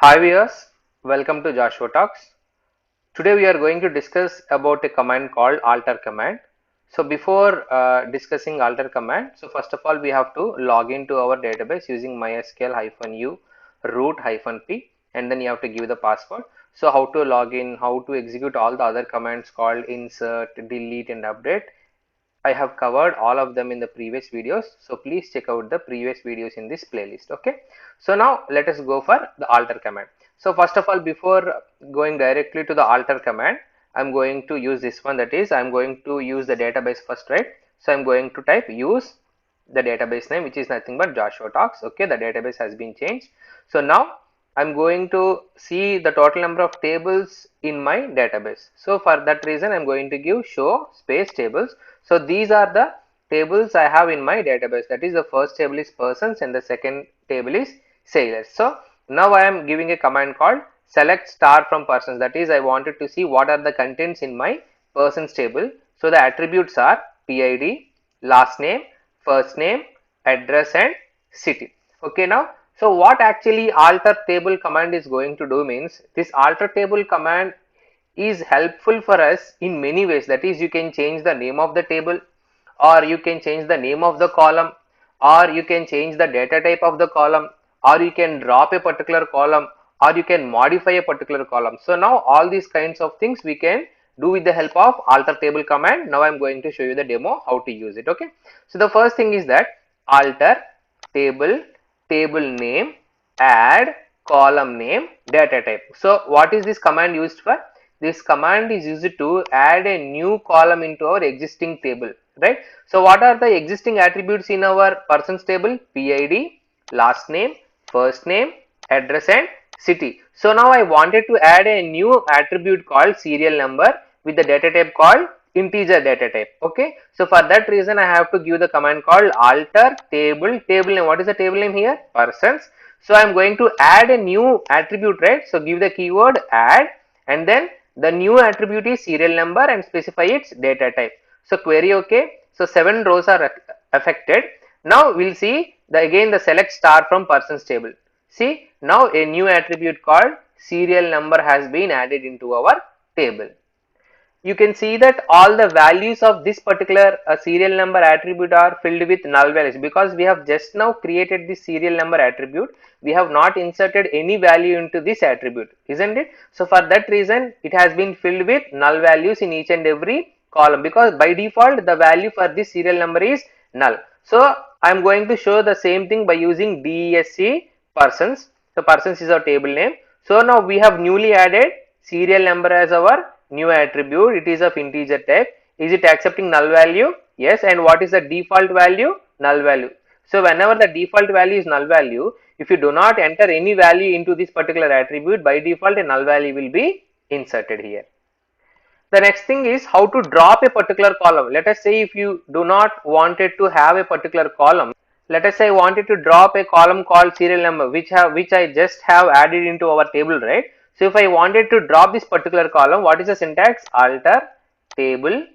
Hi viewers, welcome to Joshua Talks. Today we are going to discuss about a command called alter command. So before discussing alter command, so first of all we have to log into our database using mysql-u root-p, and then you have to give the password. So how to log in, how to execute all the other commands called insert, delete and update. I have covered all of them in the previous videos, so please check out the previous videos in this playlist. Okay, so now let us go for the alter command. So first of all, before going directly to the alter command, I'm going to use this one, that is I'm going to use the database first, right? So I'm going to type use the database name, which is nothing but Joshua Talks. Okay, the database has been changed. So now I'm going to see the total number of tables in my database. So for that reason I'm going to give show space tables. So these are the tables I have in my database, that is the first table is persons and the second table is sailors. So now I am giving a command called select star from persons, that is I wanted to see what are the contents in my persons table. So the attributes are PID, last name, first name, address and city. Okay, now so what actually alter table command is going to do means, this alter table command is helpful for us in many ways. That is, you can change the name of the table, or you can change the name of the column, or you can change the data type of the column, or you can drop a particular column, or you can modify a particular column. So now all these kinds of things we can do with the help of alter table command. Now I'm going to show you the demo how to use it. Okay, so the first thing is that alter table, table name, add column name, data type. So what is this command used for? This command is used to add a new column into our existing table, right? So what are the existing attributes in our persons table? PID, last name, first name, address and city. So now I wanted to add a new attribute called serial number with the data type called integer data type. Okay, so for that reason I have to give the command called alter table, table name. What is the table name here? Persons. So I am going to add a new attribute, right? So give the keyword add, and then the new attribute is serial number and specify its data type. So query. Okay, so 7 rows are affected. Now we'll see the again the select star from persons table. See, now a new attribute called serial number has been added into our table. You can see that all the values of this particular serial number attribute are filled with null values, because we have just now created this serial number attribute. We have not inserted any value into this attribute, isn't it? So for that reason it has been filled with null values in each and every column, because by default the value for this serial number is null. So I am going to show the same thing by using DESC persons. So persons is our table name. So now we have newly added serial number as our new attribute. It is of integer type. Is it accepting null value? Yes. And what is the default value? Null value. So whenever the default value is null value, if you do not enter any value into this particular attribute, by default a null value will be inserted here. The next thing is how to drop a particular column. Let us say if you do not wanted to have a particular column. Let us say I wanted to drop a column called serial number, which I just have added into our table, right? So if I wanted to drop this particular column, what is the syntax? Alter table,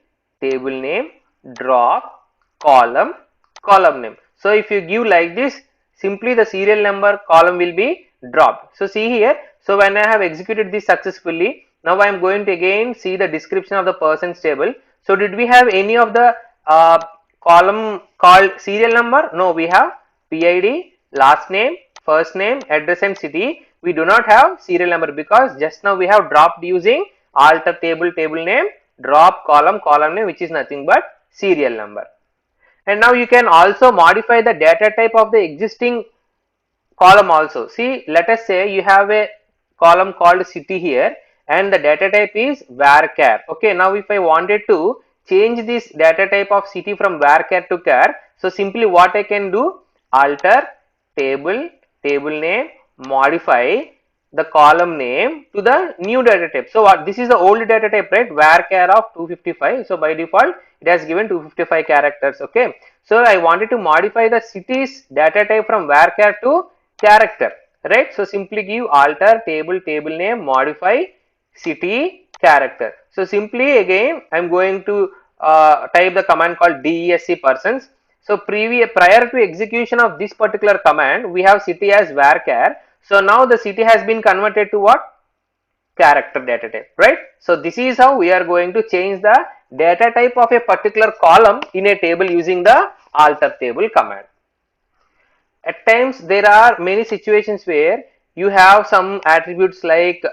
table name, drop column, column name. So if you give like this, simply the serial number column will be dropped. So see here, so when I have executed this successfully, now I am going to again see the description of the persons table. So did we have any of the column called serial number? No, we have PID, last name, first name, address and city. We do not have serial number, because just now we have dropped using alter table, table name, drop column, column name, which is nothing but serial number. And now you can also modify the data type of the existing column also. See, let us say you have a column called city here, and the data type is varchar. Okay, now if I wanted to change this data type of city from varchar to char, so simply what I can do, alter table, table name, modify the column name to the new data type. So what, this is the old data type, right? Varchar of 255. So by default it has given 255 characters. Okay, so I wanted to modify the city's data type from varchar to character, right? So simply give alter table, table name, modify city, character. So simply again I am going to type the command called DESC persons. So prior to execution of this particular command, we have city as varchar. So now the city has been converted to what? Character data type, right? So this is how we are going to change the data type of a particular column in a table using the alter table command. At times there are many situations where you have some attributes like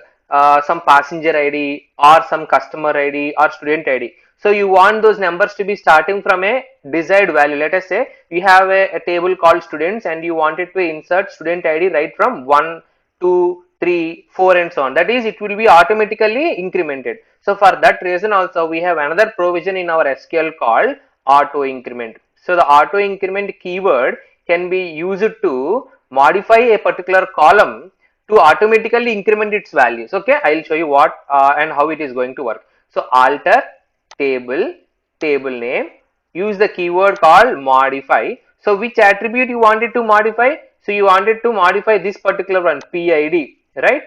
some passenger ID or some customer ID or student ID. So you want those numbers to be starting from a desired value. Let us say you have a table called students and you wanted to insert student ID right from 1, 2, 3, 4 and so on. That is, it will be automatically incremented. So for that reason also we have another provision in our SQL called auto increment. So the auto increment keyword can be used to modify a particular column to automatically increment its values. Okay, I will show you what and how it is going to work. So alter table, table name, use the keyword called modify. So which attribute you wanted to modify? So you wanted to modify this particular one, PID, right?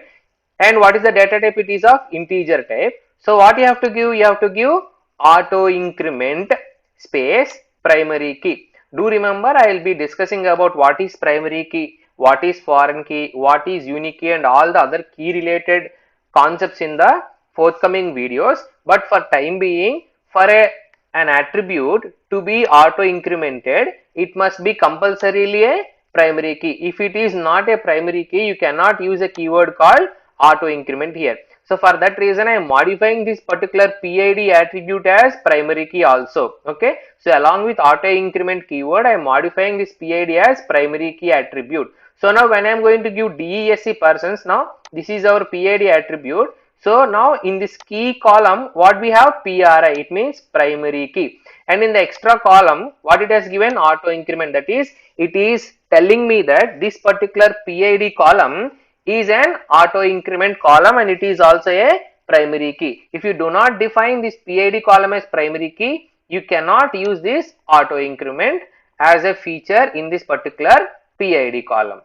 And what is the data type? It is of integer type. So what you have to give? You have to give auto increment space primary key. Do remember, I will be discussing about what is primary key, what is foreign key, what is unique key and all the other key related concepts in the forthcoming videos. But for time being, for an attribute to be auto incremented, it must be compulsorily a primary key. If it is not a primary key, you cannot use a keyword called auto increment here. So for that reason, I am modifying this particular PID attribute as primary key also. Okay. So along with auto increment keyword, I am modifying this PID as primary key attribute. So now when I am going to give DESC persons, now this is our PID attribute. So now in this key column, what we have? PRI, it means primary key. And in the extra column, what it has given? Auto increment. That is, it is telling me that this particular PID column is an auto increment column and it is also a primary key. If you do not define this PID column as primary key, you cannot use this auto increment as a feature in this particular PID column.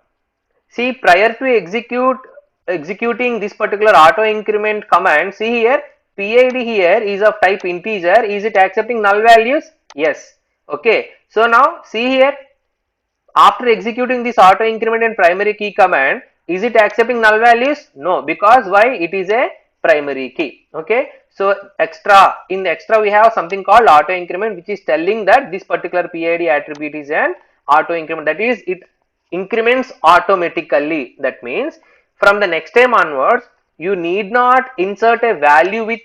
See, prior to executing this particular auto increment command, see here, PID here is of type integer. Is it accepting null values? Yes. Okay. So now see here, after executing this auto increment and primary key command, is it accepting null values? No, because why? It is a primary key. Okay. So in the extra we have something called auto increment, which is telling that this particular PID attribute is an auto increment. That is, it increments automatically. That means from the next time onwards, you need not insert a value with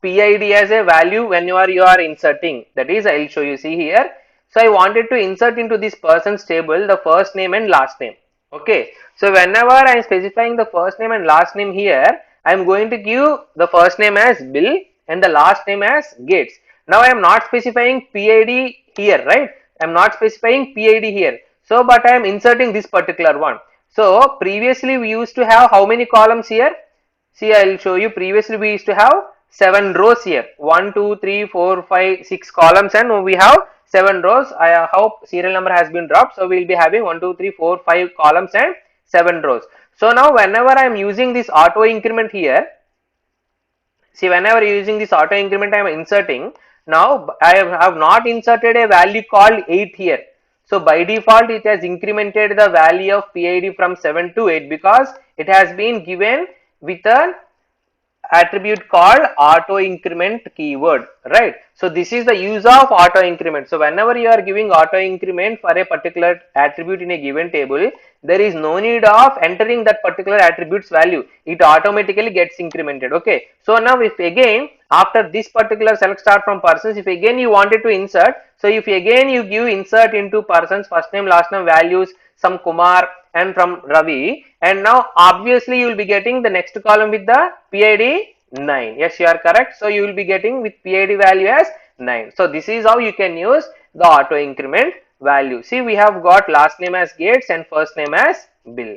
PID as a value when you are inserting. That is, I will show you. See here. So I wanted to insert into this person's table the first name and last name. Okay. So whenever I am specifying the first name and last name here, I am going to give the first name as Bill and the last name as Gates. Now I am not specifying PID here, right? I am not specifying PID here. So but I am inserting this particular one. So previously we used to have how many columns here? See, I will show you. Previously we used to have 7 rows here. 1, 2, 3, 4, 5, 6 columns and we have 7 rows. I hope serial number has been dropped. So we will be having 1, 2, 3, 4, 5 columns and 7 rows. So now whenever I am using this auto increment here, see, whenever using this auto increment I am inserting, now I have not inserted a value called 8 here. So by default it has incremented the value of PID from 7 to 8 because it has been given with an attribute called auto increment keyword, right? So this is the use of auto increment. So whenever you are giving auto increment for a particular attribute in a given table, there is no need of entering that particular attribute's value. It automatically gets incremented. Okay. So now if again after this particular select start from persons, if again you wanted to insert, so if again you give insert into persons first name last name values, some Kumar and from Ravi, and now obviously you will be getting the next column with the PID 9. Yes, you are correct. So you will be getting with PID value as 9. So this is how you can use the auto increment value. See, we have got last name as Gates and first name as Bill.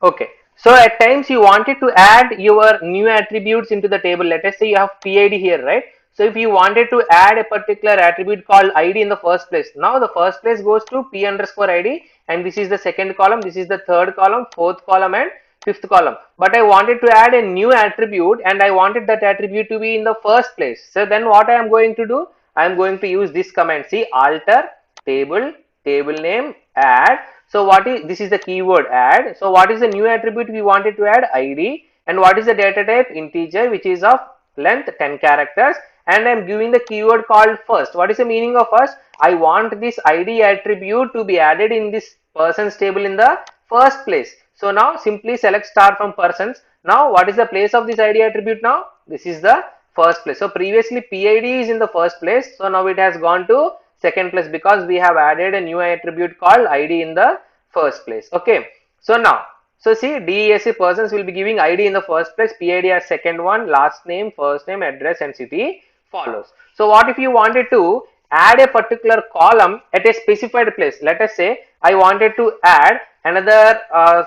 Okay. So at times you wanted to add your new attributes into the table. Let us say you have PID here, right? So if you wanted to add a particular attribute called ID in the first place, now the first place goes to P underscore ID and this is the second column, this is the third column, fourth column and fifth column. But I wanted to add a new attribute and I wanted that attribute to be in the first place. So then what I am going to do? I am going to use this command. See, alter table, table name, add. So what is, this is the keyword add. So what is the new attribute we wanted to add? ID. And what is the data type? Integer, which is of length 10 characters. And I am giving the keyword called first. What is the meaning of first? I want this ID attribute to be added in this persons table in the first place. So now simply select star from persons. Now what is the place of this ID attribute now? This is the first place. So previously PID is in the first place. So now it has gone to second place because we have added a new attribute called ID in the first place. Okay. So now, so see, DESC persons will be giving ID in the first place, PID as second one, last name, first name, address and city follows. So what if you wanted to add a particular column at a specified place? Let us say I wanted to add another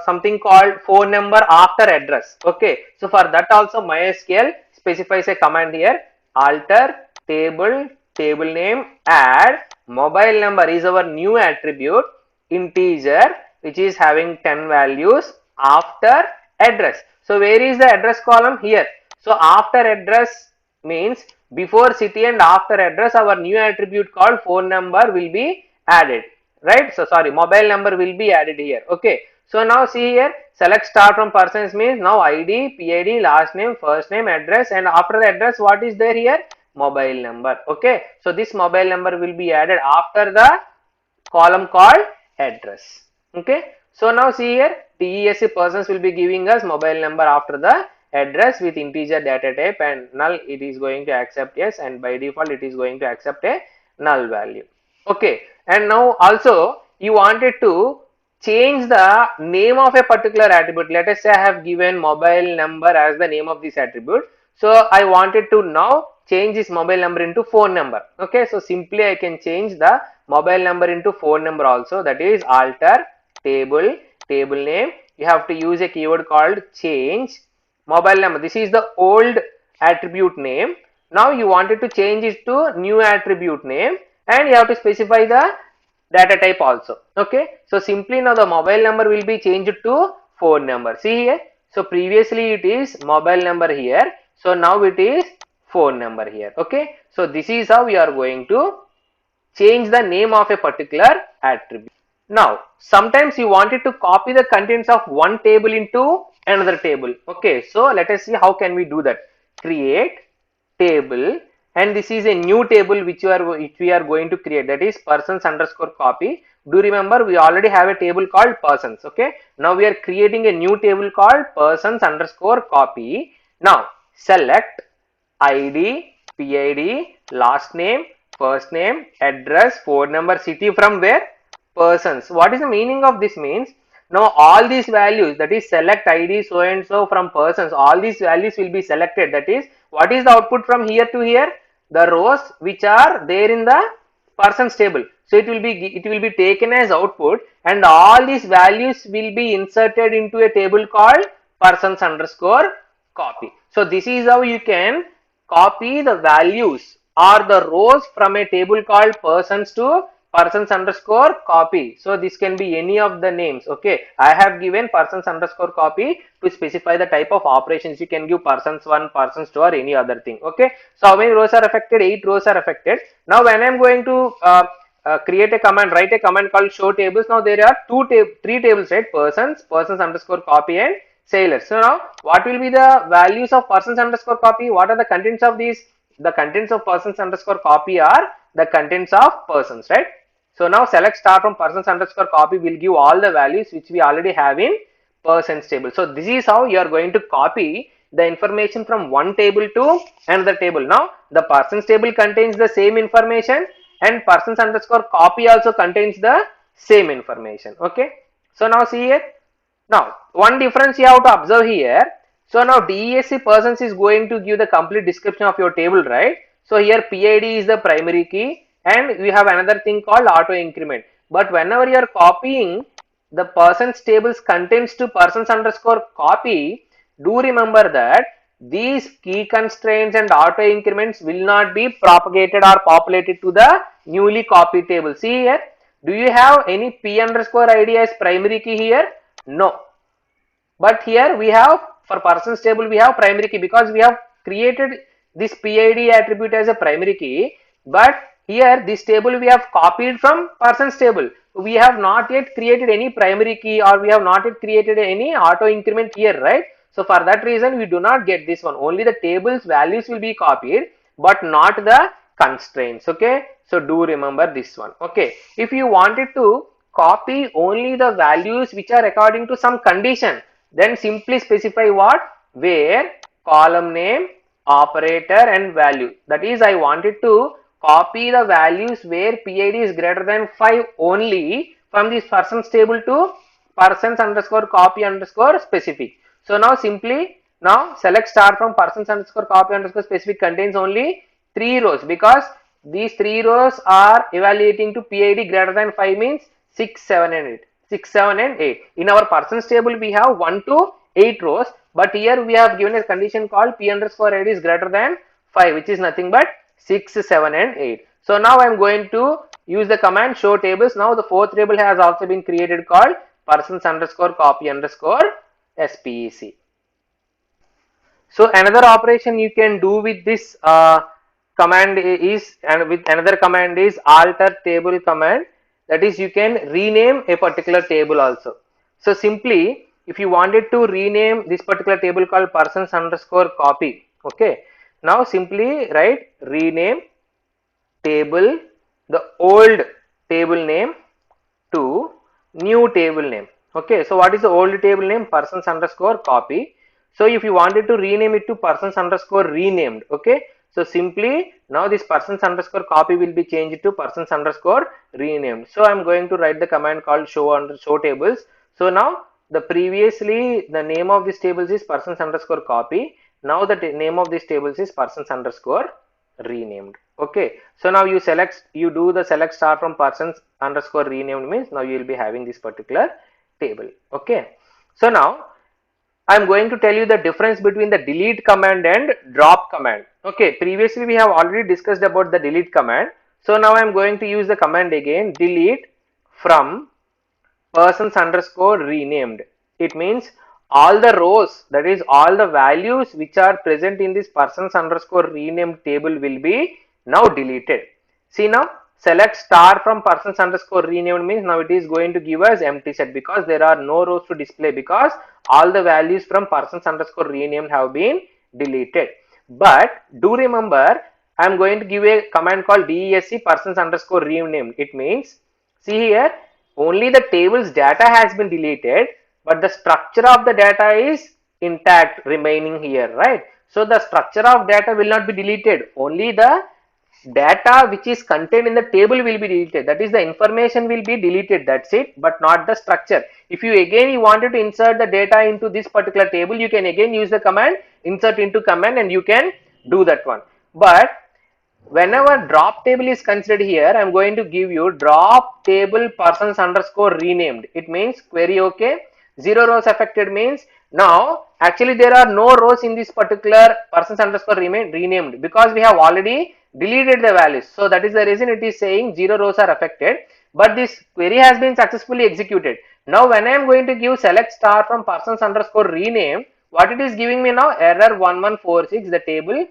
something called phone number after address. Okay. So for that also MySQL specifies a command here, alter table, table name, add mobile number is our new attribute, integer which is having 10 values after address. So where is the address column? Here. So after address means before city and after address our new attribute called phone number will be added, right? So sorry, mobile number will be added here. Okay. So now see here, select star from persons means now ID, PID, last name, first name, address, and after the address what is there here? Mobile number. Okay. So this mobile number will be added after the column called address. Okay. So now see here, DESC persons will be giving us mobile number after the address with integer data type, and null it is going to accept yes, and by default it is going to accept a null value. Okay. And now also you wanted to change the name of a particular attribute. Let us say I have given mobile number as the name of this attribute. So I wanted to now change this mobile number into phone number. Okay. So simply I can change the mobile number into phone number also, that is alter table, table name. You have to use a keyword called change mobile number. This is the old attribute name. Now you wanted to change it to new attribute name, and you have to specify the data type also. Okay. So simply now the mobile number will be changed to phone number. See here. So previously it is mobile number here. So now it is phone number here. Okay. So this is how we are going to change the name of a particular attribute. Now sometimes you wanted to copy the contents of one table into another table. Okay. So let us see how can we do that. Create table, and this is a new table which we are going to create, that is persons underscore copy. Do remember we already have a table called persons. Okay. Now we are creating a new table called persons underscore copy. Now select ID, PID, last name, first name, address, phone number, city from where? Persons. What is the meaning of this? Means now all these values, that is select ID so and so from persons, all these values will be selected. That is, what is the output from here to here? The rows which are there in the persons table. So it will be taken as output, and all these values will be inserted into a table called persons underscore copy. So this is how you can copy the values or the rows from a table called persons to persons underscore copy. So this can be any of the names. Okay. I have given persons underscore copy to specify the type of operations. You can give persons 1, persons 2 or any other thing. Okay. So how many rows are affected? 8 rows are affected. Now when I am going to create a command, write a command called show tables. Now there are 3 tables, right? Persons, persons underscore copy and sailors. So now what will be the values of persons underscore copy? What are the contents of these? The contents of persons underscore copy are the contents of persons, right? So now select star from persons underscore copy will give all the values which we already have in persons table. So this is how you are going to copy the information from one table to another table. Now the persons table contains the same information, and persons underscore copy also contains the same information. Okay. So now see here. Now one difference you have to observe here. So now DESC persons is going to give the complete description of your table, right? So here PID is the primary key, and we have another thing called auto increment. But whenever you are copying the persons tables contents to persons underscore copy, do remember that these key constraints and auto increments will not be propagated or populated to the newly copied table. See here, do you have any P underscore ID as primary key here? No. But here we have, for persons table we have primary key, because we have created this PID attribute as a primary key, but here this table we have copied from persons table. we have not yet created any primary key, or we have not yet created any auto increment here, right? So for that reason we do not get this one. Only the tables values will be copied, but not the constraints. Okay, so do remember this one. Okay, if you wanted to copy only the values which are according to some condition, then simply specify what, where column name, operator and value. That is, I wanted to copy the values where PID is greater than 5 only from this persons table to persons underscore copy underscore specific. So now simply now select star from persons underscore copy underscore specific contains only 3 rows, because these 3 rows are evaluating to PID greater than 5 means 6, 7 and 8. 6, 7 and 8. In our persons table we have 1 to 8 rows, but here we have given a condition called P underscore ID is greater than 5, which is nothing but 6, 7 and 8. So now I am going to use the command show tables. Now the fourth table has also been created called persons underscore copy underscore SPEC. So another operation you can do with this command is, and with another command is alter table command. That is, you can rename a particular table also. So simply, if you wanted to rename this particular table called persons underscore copy, okay, now simply write rename table, the old table name to new table name. Okay, so what is the old table name? Persons underscore copy. So if you wanted to rename it to persons underscore renamed, okay, so simply now this persons underscore copy will be changed to persons underscore renamed. So I'm going to write the command called show tables. So now the previously the name of this tables is persons underscore copy. Now the name of this tables is persons underscore renamed. Okay, so now you do the select star from persons underscore renamed means now you will be having this particular table. Okay, so now I am going to tell you the difference between the delete command and drop command. Okay, previously we have already discussed about the delete command. So now I am going to use the command again, delete from persons underscore renamed. It means all the rows, that is all the values which are present in this persons underscore renamed table will be now deleted. See now, select star from persons underscore renamed means now it is going to give us empty set, because there are no rows to display, because all the values from persons underscore renamed have been deleted. But do remember, I am going to give a command called DESC persons underscore renamed. It means, see here, only the table's data has been deleted, but the structure of the data is intact remaining here, right? So the structure of data will not be deleted, only the data which is contained in the table will be deleted. That is, the information will be deleted, that's it, but not the structure. If you wanted to insert the data into this particular table, you can again use the command insert into command and you can do that one. But whenever drop table is considered here, I am going to give you drop table persons underscore renamed. It means query okay, 0 rows affected means now actually there are no rows in this particular persons underscore renamed, because we have already deleted the values. So that is the reason it is saying 0 rows are affected, but this query has been successfully executed. Now when I am going to give select star from persons underscore renamed, what it is giving me now, error 1146, the table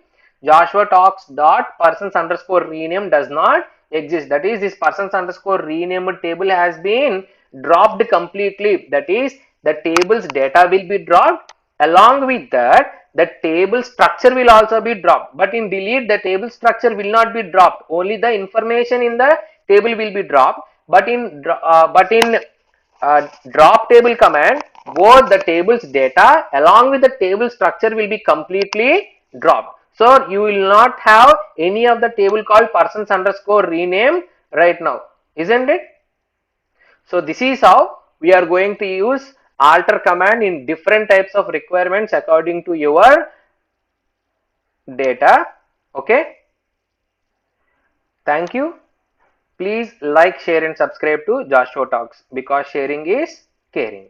Joshua talks dot persons underscore rename does not exist. That is, this persons underscore renamed table has been dropped completely. That is, the table's data will be dropped. Along with that, the table structure will also be dropped. But in delete, the table structure will not be dropped. Only the information in the table will be dropped. But in drop table command, both the table's data along with the table structure will be completely dropped. So you will not have any of the table called persons underscore rename right now, isn't it? So this is how we are going to use alter command in different types of requirements according to your data. Okay. Thank you. Please like, share and subscribe to Joshua Talks, because sharing is caring.